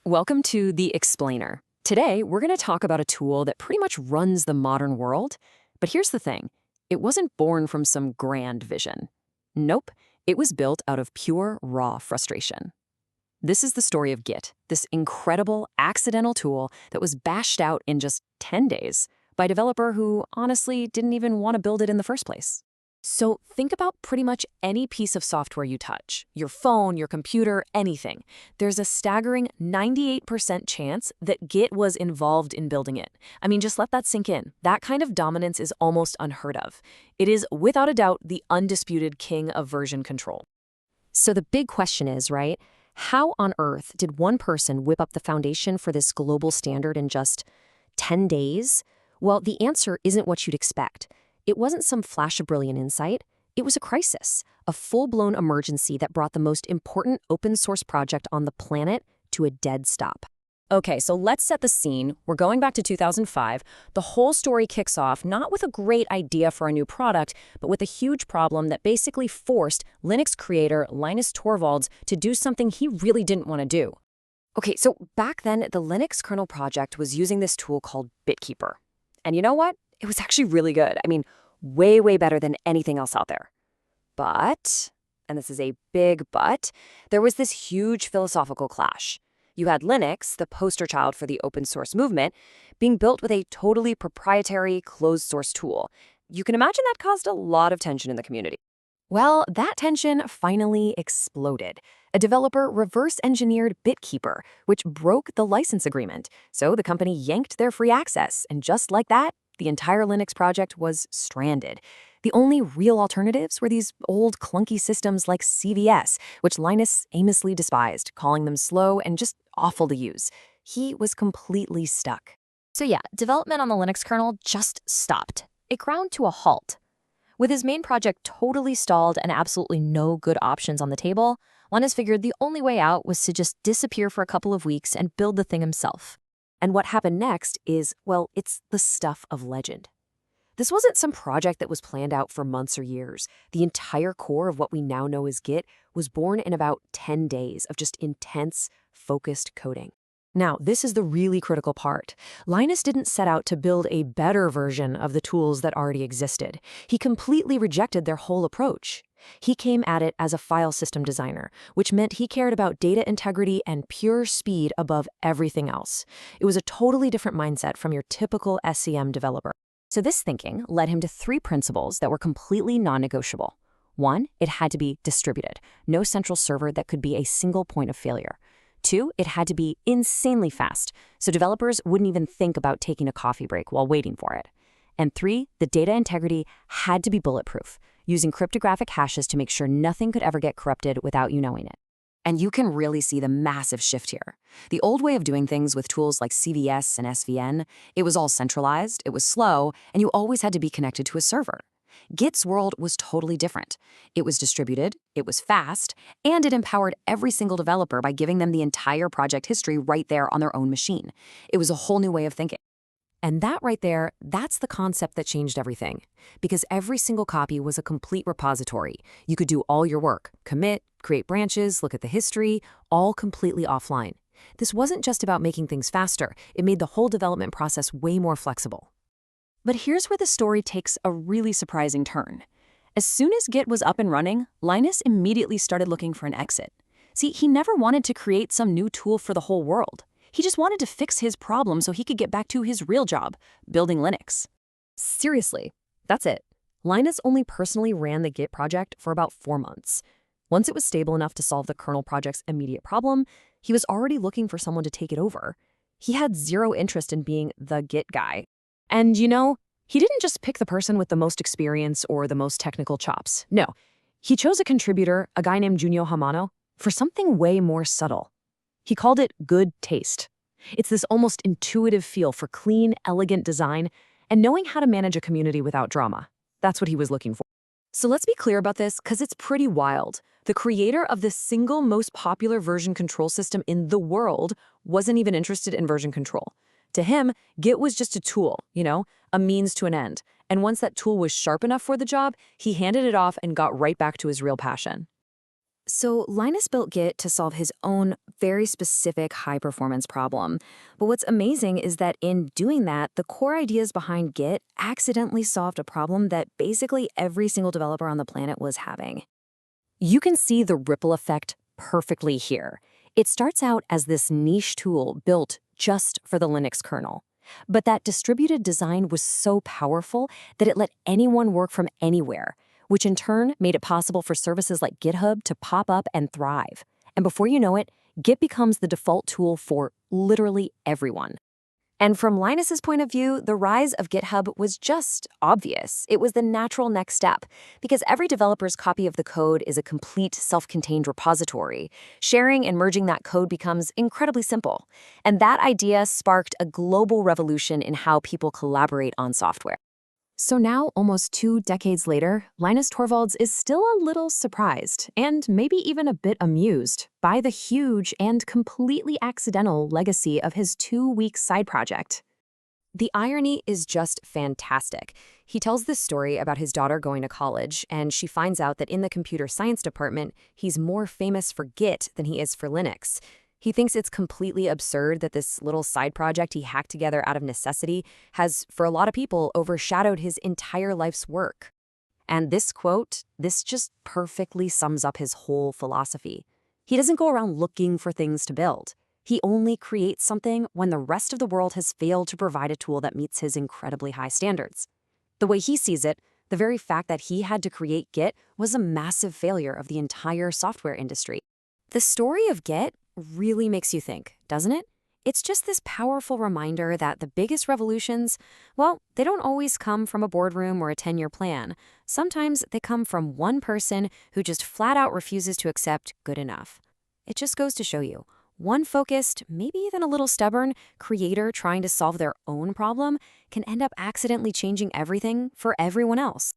Welcome to The Explainer. Today, we're going to talk about a tool that pretty much runs the modern world. But here's the thing. It wasn't born from some grand vision. Nope, it was built out of pure, raw frustration. This is the story of Git, this incredible, accidental tool that was bashed out in just 10 days by a developer who honestly didn't even want to build it in the first place. So think about pretty much any piece of software you touch, your phone, your computer, anything. There's a staggering 98% chance that Git was involved in building it. I mean, just let that sink in. That kind of dominance is almost unheard of. It is, without a doubt, the undisputed king of version control. So the big question is, right, how on earth did one person whip up the foundation for this global standard in just 10 days? Well, the answer isn't what you'd expect. It wasn't some flash of brilliant insight. It was a crisis, a full-blown emergency that brought the most important open-source project on the planet to a dead stop. Okay, so let's set the scene. We're going back to 2005. The whole story kicks off not with a great idea for a new product, but with a huge problem that basically forced Linux creator Linus Torvalds to do something he really didn't want to do. Okay, so back then, the Linux kernel project was using this tool called BitKeeper. And you know what? It was actually really good. I mean, way, way better than anything else out there. But, and this is a big but, there was this huge philosophical clash. You had Linux, the poster child for the open source movement, being built with a totally proprietary closed source tool. You can imagine that caused a lot of tension in the community. Well, that tension finally exploded. A developer reverse-engineered BitKeeper, which broke the license agreement. So the company yanked their free access, and just like that, the entire Linux project was stranded. The only real alternatives were these old clunky systems like CVS, which Linus aimlessly despised, calling them slow and just awful to use. He was completely stuck. So yeah, development on the Linux kernel just stopped. It ground to a halt. With his main project totally stalled and absolutely no good options on the table, Linus figured the only way out was to just disappear for a couple of weeks and build the thing himself. And what happened next is, well, it's the stuff of legend. This wasn't some project that was planned out for months or years. The entire core of what we now know as Git was born in about 10 days of just intense, focused coding. Now, this is the really critical part. Linus didn't set out to build a better version of the tools that already existed. He completely rejected their whole approach. He came at it as a file system designer, which meant he cared about data integrity and pure speed above everything else. It was a totally different mindset from your typical SCM developer. So this thinking led him to 3 principles that were completely non-negotiable. 1, it had to be distributed, no central server that could be a single point of failure. 2, it had to be insanely fast, so developers wouldn't even think about taking a coffee break while waiting for it. And 3, the data integrity had to be bulletproof, using cryptographic hashes to make sure nothing could ever get corrupted without you knowing it. And you can really see the massive shift here. The old way of doing things with tools like CVS and SVN, it was all centralized, it was slow, and you always had to be connected to a server. Git's world was totally different. It was distributed, it was fast, and it empowered every single developer by giving them the entire project history right there on their own machine. It was a whole new way of thinking. And that right there, that's the concept that changed everything. Because every single copy was a complete repository. You could do all your work, commit, create branches, look at the history, all completely offline. This wasn't just about making things faster. It made the whole development process way more flexible. But here's where the story takes a really surprising turn. As soon as Git was up and running, Linus immediately started looking for an exit. See, he never wanted to create some new tool for the whole world. He just wanted to fix his problem so he could get back to his real job, building Linux. Seriously, that's it. Linus only personally ran the Git project for about 4 months. Once it was stable enough to solve the kernel project's immediate problem, he was already looking for someone to take it over. He had zero interest in being the Git guy. And you know, he didn't just pick the person with the most experience or the most technical chops. No, he chose a contributor, a guy named Junio Hamano, for something way more subtle. He called it good taste. It's this almost intuitive feel for clean, elegant design and knowing how to manage a community without drama. That's what he was looking for. So let's be clear about this because it's pretty wild. The creator of the single most popular version control system in the world wasn't even interested in version control. To him, Git was just a tool, a means to an end. And once that tool was sharp enough for the job, he handed it off and got right back to his real passion. So Linus built Git to solve his own very specific high-performance problem. But what's amazing is that in doing that, the core ideas behind Git accidentally solved a problem that basically every single developer on the planet was having. You can see the ripple effect perfectly here. It starts out as this niche tool built just for the Linux kernel. But that distributed design was so powerful that it let anyone work from anywhere, which in turn made it possible for services like GitHub to pop up and thrive. And before you know it, Git becomes the default tool for literally everyone. And from Linus's point of view, the rise of GitHub was just obvious. It was the natural next step, because every developer's copy of the code is a complete self-contained repository. Sharing and merging that code becomes incredibly simple. And that idea sparked a global revolution in how people collaborate on software. So now, almost 2 decades later, Linus Torvalds is still a little surprised, and maybe even a bit amused, by the huge and completely accidental legacy of his 2-week side project. The irony is just fantastic. He tells this story about his daughter going to college, and she finds out that in the computer science department, he's more famous for Git than he is for Linux. He thinks it's completely absurd that this little side project he hacked together out of necessity has, for a lot of people, overshadowed his entire life's work. And this quote, this just perfectly sums up his whole philosophy. He doesn't go around looking for things to build. He only creates something when the rest of the world has failed to provide a tool that meets his incredibly high standards. The way he sees it, the very fact that he had to create Git was a massive failure of the entire software industry. The story of Git really makes you think, doesn't it? It's just this powerful reminder that the biggest revolutions, well, they don't always come from a boardroom or a 10-year plan. Sometimes they come from one person who just flat out refuses to accept good enough. It just goes to show you, one focused, maybe even a little stubborn, creator trying to solve their own problem can end up accidentally changing everything for everyone else.